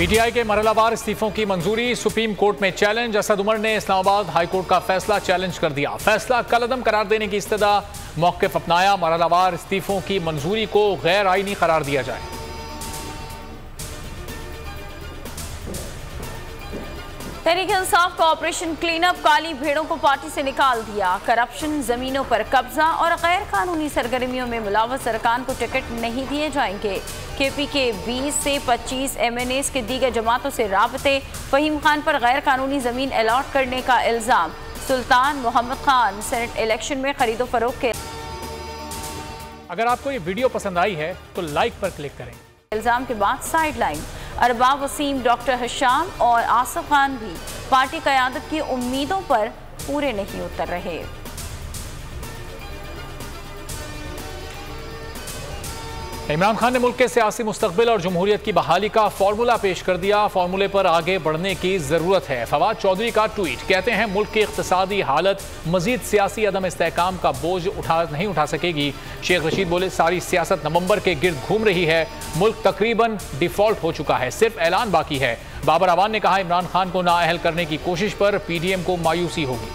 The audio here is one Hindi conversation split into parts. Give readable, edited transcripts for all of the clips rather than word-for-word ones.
पीटीआई के मरहलावार इस्तीफों की मंजूरी सुप्रीम कोर्ट में चैलेंज। असद उमर ने इस्लामाबाद हाई कोर्ट का फैसला चैलेंज कर दिया। फैसला कलअदम करार देने की इस्तदा मौक़िफ़ अपनाया। मरहलावार इस्तीफों की मंजूरी को गैर आईनी करार दिया जाए। तहरीक इंसाफ का ऑपरेशन क्लीनअप काली भेड़ों को पार्टी से निकाल दिया। करप्शन, जमीनों पर कब्जा और गैर कानूनी सरगर्मियों में मुलव्वस अरकान को टिकट नहीं दिए जाएंगे। केपी के 20 से 25 MNAs के दीगर जमातों से राबते। फहीम खान पर गैर कानूनी जमीन अलॉट करने का इल्जाम। सुल्तान मोहम्मद खान सेनेट इलेक्शन में खरीदो फरोख्त के। अगर आपको ये वीडियो पसंद आई है तो लाइक पर क्लिक करें। इल्जाम के बाद साइडलाइन। अरबाब वसीम, डॉक्टर हिशाम और आसिफ खान भी पार्टी क़यादत की उम्मीदों पर पूरे नहीं उतर रहे। इमरान खान ने मुल्क के सियासी मुस्तकबिल और जमहूरियत की बहाली का फार्मूला पेश कर दिया। फार्मूले पर आगे बढ़ने की जरूरत है। फवाद चौधरी का ट्वीट, कहते हैं मुल्क की इक्तिसादी हालत मजीद सियासी अदम इस्तेहकाम का बोझ नहीं उठा सकेगी। शेख रशीद बोले, सारी सियासत नवंबर के गिर्द घूम रही है। मुल्क तकरीबन डिफॉल्ट हो चुका है, सिर्फ ऐलान बाकी है। बाबर अवान ने कहा, इमरान खान को नाअहल करने की कोशिश पर PDM को मायूसी होगी।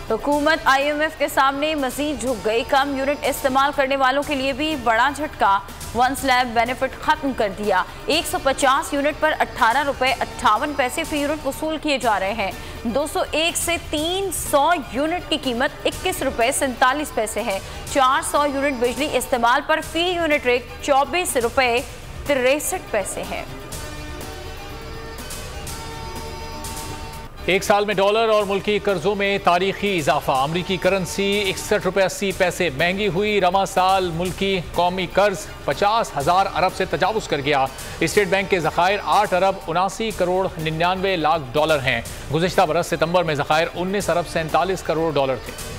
हुकूमत IMF के सामने मजीद झुक गई। कम यूनिट इस्तेमाल करने वालों के लिए भी बड़ा झटका। वन स्लैब बेनिफिट खत्म कर दिया। 150 यूनिट पर 18 रुपए 58 पैसे फी यूनिट वसूल किए जा रहे हैं। 201 से 300 यूनिट की कीमत 21 रुपए 47 पैसे है। 400 यूनिट बिजली इस्तेमाल पर फी यूनिट रेट 24 रुपए 63 पैसे है। एक साल में डॉलर और मुल्की कर्जों में तारीखी इजाफा। अमरीकी करेंसी 61 रुपए 80 पैसे महंगी हुई। रवा साल मुल्की कौमी कर्ज 50,000 अरब से तजावुज कर गया। स्टेट बैंक के ज़खायर 8 अरब 79 करोड़ 99 लाख डॉलर हैं। गुज़िश्ता बरस सितंबर में ज़खायर 19 अरब 47 करोड़ डॉलर थे।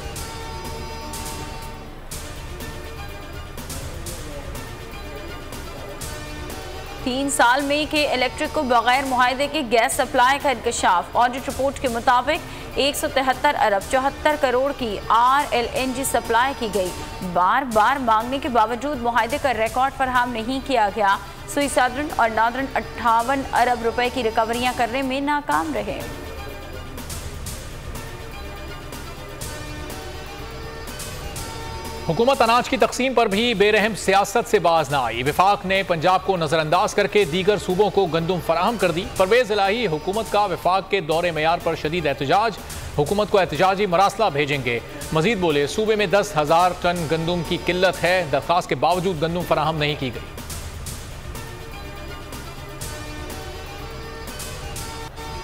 तीन साल में के इलेक्ट्रिक को बगैर मुआहदे के गैस सप्लाई का इंकशाफ। ऑडिट रिपोर्ट के मुताबिक 173 अरब 74 करोड़ की RLNG सप्लाई की गई। बार बार मांगने के बावजूद मुआहदे का रिकॉर्ड फराहम नहीं किया गया। सुई सादरन और नादरन 58 अरब रुपए की रिकवरियां करने में नाकाम रहे। हुकूमत अनाज की तकसीम पर भी बेरहम सियासत से बाज ना आई। विफाक ने पंजाब को नजरअंदाज करके दीगर सूबों को गंदुम फराहम कर दी। परवेज इलाही, हुकूमत का विफाक के दौरे मेयार पर शदीद एहतजाज। हुकूमत को एहतजाजी मरासला भेजेंगे। मजीद बोले, सूबे में 10,000 टन गंदुम की किल्लत है। दरख्वास्त के बावजूद गंदुम फराहम नहीं की गई।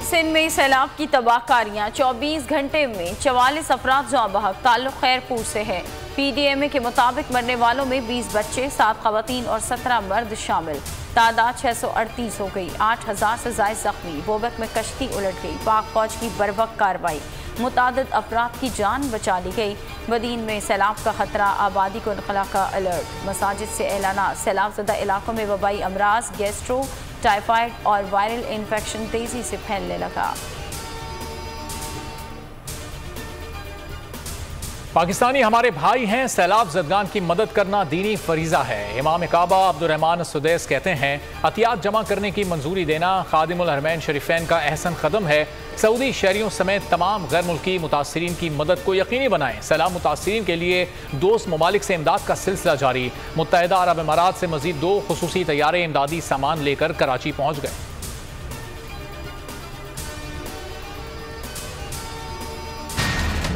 सिंध में सैलाब की तबाहकारियां। 24 घंटे में 44 अफराद जाँ बहक। ताल्लुक खैरपुर से है। PDMA के मुताबिक मरने वालों में 20 बच्चे, 7 खवातीन और 17 मर्द शामिल। तादाद 638 हो गई। 8,000 से ज़ायद जख्मी। बोबक में कश्ती उलट गई। पाक फौज की बरवक्त कार्रवाई। मुतादिद अफराद की जान बचा ली गई। बदीन में सैलाब का खतरा। आबादी को इनखला का अलर्ट। मसाजिद से एलाना। सैलाब ज़दा इलाकों में वबाई अमराज, गैस्ट्रो, टाइफाइड और वायरल इन्फेक्शन तेज़ी से फैलने लगा। पाकिस्तानी हमारे भाई हैं, सैलाब ज़दगान की मदद करना दीनी फरीज़ा है। इमाम काबा अब्दुर्रहमान सुदैस कहते हैं, अतियात जमा करने की मंजूरी देना खादिमुल हरमैन शरीफैन का अहसन कदम है। सऊदी शहरियों समेत तमाम गैर मुल्की मुतासरीन की मदद को यकीनी बनाएं। सैलाब मुतासरीन के लिए दोस्त ममालिक से इमदाद का सिलसिला जारी। मुत्तहिदा अरब इमारात से मजीद 2 खुसूसी तैयारे इमदादी सामान लेकर कराची पहुँच गए।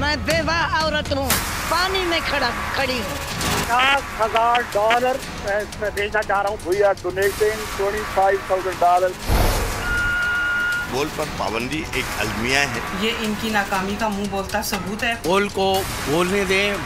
मैं बेवा औरत हूँ, पानी में खड़ी हूँ। $50,000 मैं भेजना चाह रहा हूँ। We are donating $25,000। पोल पर पाबंदी एक अलमिया है। ये इनकी नाकामी का मुंह बोलता सबूत है। पोल को बोलने दें।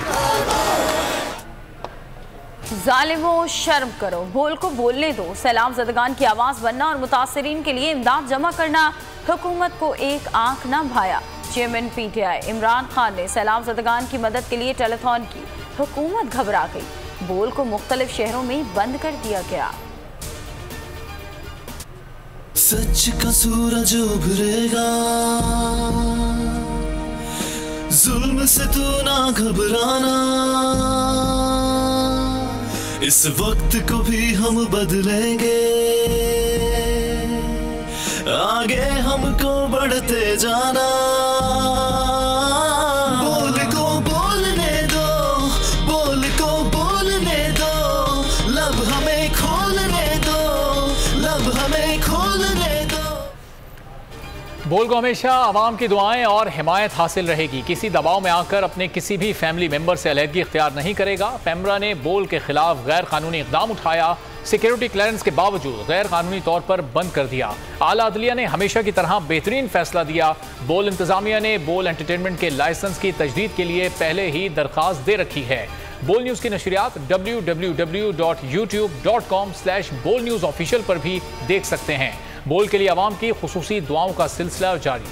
जालिमों, शर्म करो, बोल को बोलने दो। सैलाब ज़दगान की आवाज़ बनना और मुतासरीन के लिए इमदाद जमा करना हुकूमत को एक आंख न भाया। चेयरमैन PTI इमरान खान ने सैलाब ज़दगान की मदद के लिए टेलीथॉन की। हुकूमत घबरा गई। बोल को मुख्तलिफ शहरों में बंद कर दिया गया। सच का सूरज उभरेगा, जुल्म से तू ना घबराना। इस वक्त को भी हम बदलेंगे, आगे हमको बढ़ते जाना। बोल को बोलने दो, बोल को बोलने दो, लब हमें खोलने दो, लब हमें खोलने दो। बोल को हमेशा आवाम की दुआएं और हिमायत हासिल रहेगी। किसी दबाव में आकर अपने किसी भी फैमिली मेंबर से अलहदगी इख्तियार नहीं करेगा। पेमरा ने बोल के खिलाफ गैर कानूनी इकदाम उठाया, सिक्योरिटी क्लियरेंस के बावजूद गैर कानूनी तौर पर बंद कर दिया। आला अदलिया ने हमेशा की तरह बेहतरीन फैसला दिया। बोल इंतजामिया ने बोल एंटरटेनमेंट के लाइसेंस की तजदीद के लिए पहले ही दरख्वास्त दे रखी है। बोल न्यूज़ की नशरियात www.youtube.com/bolnewsofficial पर भी देख सकते हैं। बोल के लिए आवाम की खुसूसी दुआओं का सिलसिला जारी।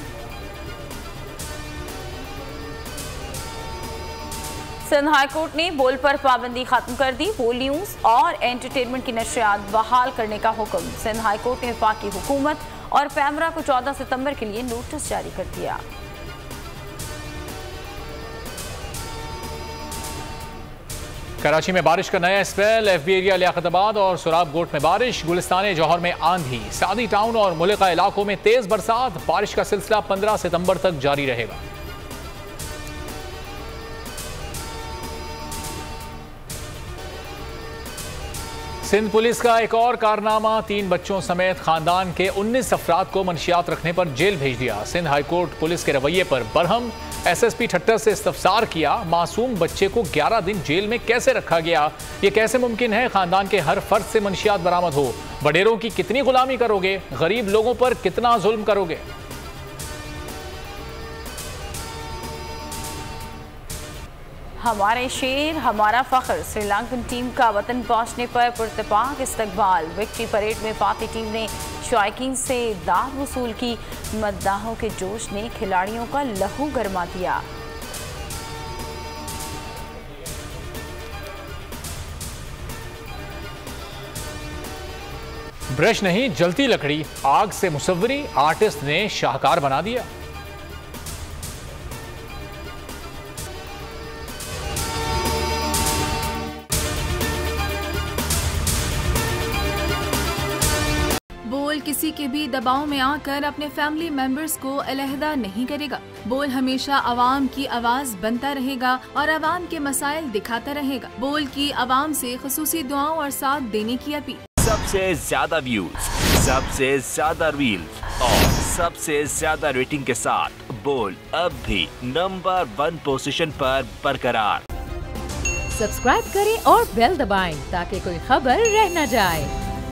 सिंध हाईकोर्ट ने बोल पर पाबंदी खत्म कर दी। बोल न्यूज़ और एंटरटेनमेंट की नशरियात बहाल करने का हुक्म। सिंध हाईकोर्ट ने वफाकी हुकूमत और पेमरा को 14 सितंबर के लिए नोटिस जारी कर दिया। कराची में बारिश का नया स्पेल। एफबी एरिया लियाकताबाद और सुराब गोट में बारिश, गुलिस्तान जौहर में आंधी, सादी टाउन और मुल्का इलाकों में तेज बरसात। बारिश का सिलसिला 15 सितंबर तक जारी रहेगा। सिंध पुलिस का एक और कारनामा, 3 बच्चों समेत खानदान के 19 अफराद को मनशियात रखने पर जेल भेज दिया। सिंध हाईकोर्ट पुलिस के रवैये पर बरहम। एसएसपी ठट्टर से इस्तफसार किया, मासूम बच्चे को 11 दिन जेल में कैसे रखा गया? ये कैसे मुमकिन है खानदान के हर फर्द से मनशियात बरामद हो? वडेरों की कितनी गुलामी करोगे? गरीब लोगों पर कितना जुल्म करोगे? हमारे शेर हमारा फख्र। श्रीलंकन टीम का वतन पहुंचने पर पुरतपाक इस्तकबाल। विक्ट्री परेड में फाती टीम ने शायकीन से दाद वसूल की। मद्दाहों के जोश ने खिलाड़ियों का लहू गरमा दिया। ब्रश नहीं जलती लकड़ी, आग से मुसव्वरी आर्टिस्ट ने शाहकार बना दिया। बोल किसी के भी दबाव में आकर अपने फैमिली मेंबर्स को अलहदा नहीं करेगा। बोल हमेशा आवाम की आवाज बनता रहेगा और आवाम के मसाइल दिखाता रहेगा। बोल की आवाम से खुसूसी दुआओं और साथ देने की अपील। सबसे ज्यादा व्यूज, सबसे ज्यादा रील्स और सबसे ज्यादा रेटिंग के साथ बोल अब भी नंबर 1 पोजीशन पर बरकरार। सब्सक्राइब करें और बेल दबाएं ताकि कोई खबर रह न जाए।